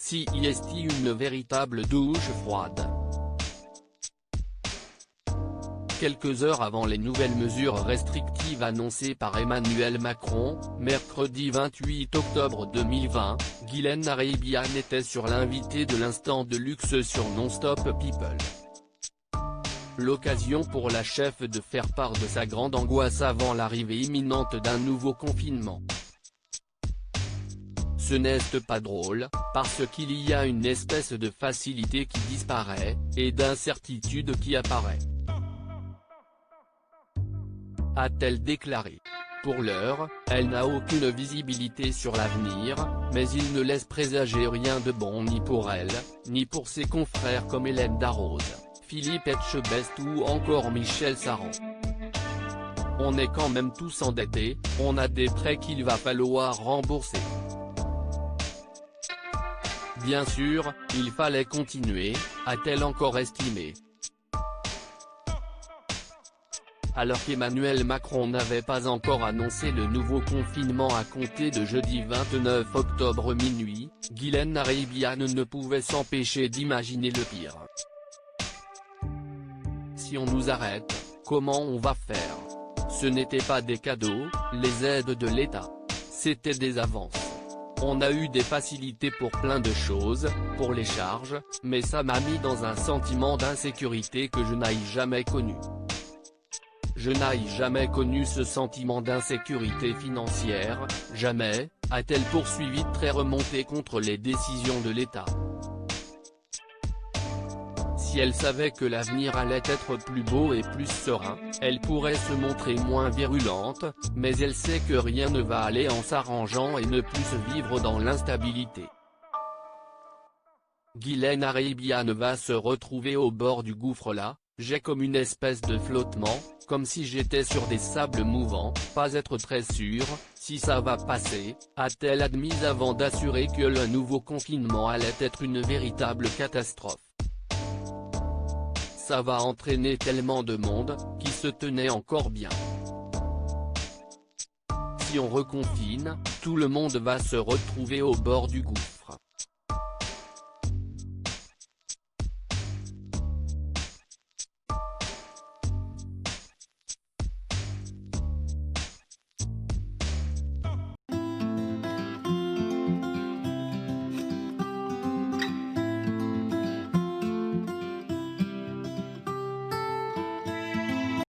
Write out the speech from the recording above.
si est une véritable douche froide. Quelques heures avant les nouvelles mesures restrictives annoncées par Emmanuel Macron, mercredi 28 octobre 2020, Guylaine Arabian était sur l'invité de l'instant de luxe sur Non-Stop People. L'occasion pour la chef de faire part de sa grande angoisse avant l'arrivée imminente d'un nouveau confinement. Ce n'est pas drôle, parce qu'il y a une espèce de facilité qui disparaît, et d'incertitude qui apparaît, a-t-elle déclaré. Pour l'heure, elle n'a aucune visibilité sur l'avenir, mais il ne laisse présager rien de bon ni pour elle, ni pour ses confrères comme Hélène Darroze, Philippe Etchebest ou encore Michel Saran. On est quand même tous endettés, on a des prêts qu'il va falloir rembourser. Bien sûr, il fallait continuer, a-t-elle encore estimé. Alors qu'Emmanuel Macron n'avait pas encore annoncé le nouveau confinement à compter de jeudi 29 octobre minuit, Guylaine Arabian ne pouvait s'empêcher d'imaginer le pire. Si on nous arrête, comment on va faire? Ce n'étaient pas des cadeaux, les aides de l'État. C'était des avances. On a eu des facilités pour plein de choses, pour les charges, mais ça m'a mis dans un sentiment d'insécurité que je n'aille jamais connu. Je n'aille jamais connu ce sentiment d'insécurité financière, jamais, a-t-elle poursuivi très remontée contre les décisions de l'État. Si elle savait que l'avenir allait être plus beau et plus serein, elle pourrait se montrer moins virulente, mais elle sait que rien ne va aller en s'arrangeant et ne plus se vivre dans l'instabilité. Guylaine Arabian va se retrouver au bord du gouffre là, j'ai comme une espèce de flottement, comme si j'étais sur des sables mouvants, pas être très sûr, si ça va passer, a-t-elle admis avant d'assurer que le nouveau confinement allait être une véritable catastrophe. Ça va entraîner tellement de monde, qui se tenait encore bien. Si on reconfine, tout le monde va se retrouver au bord du gouffre.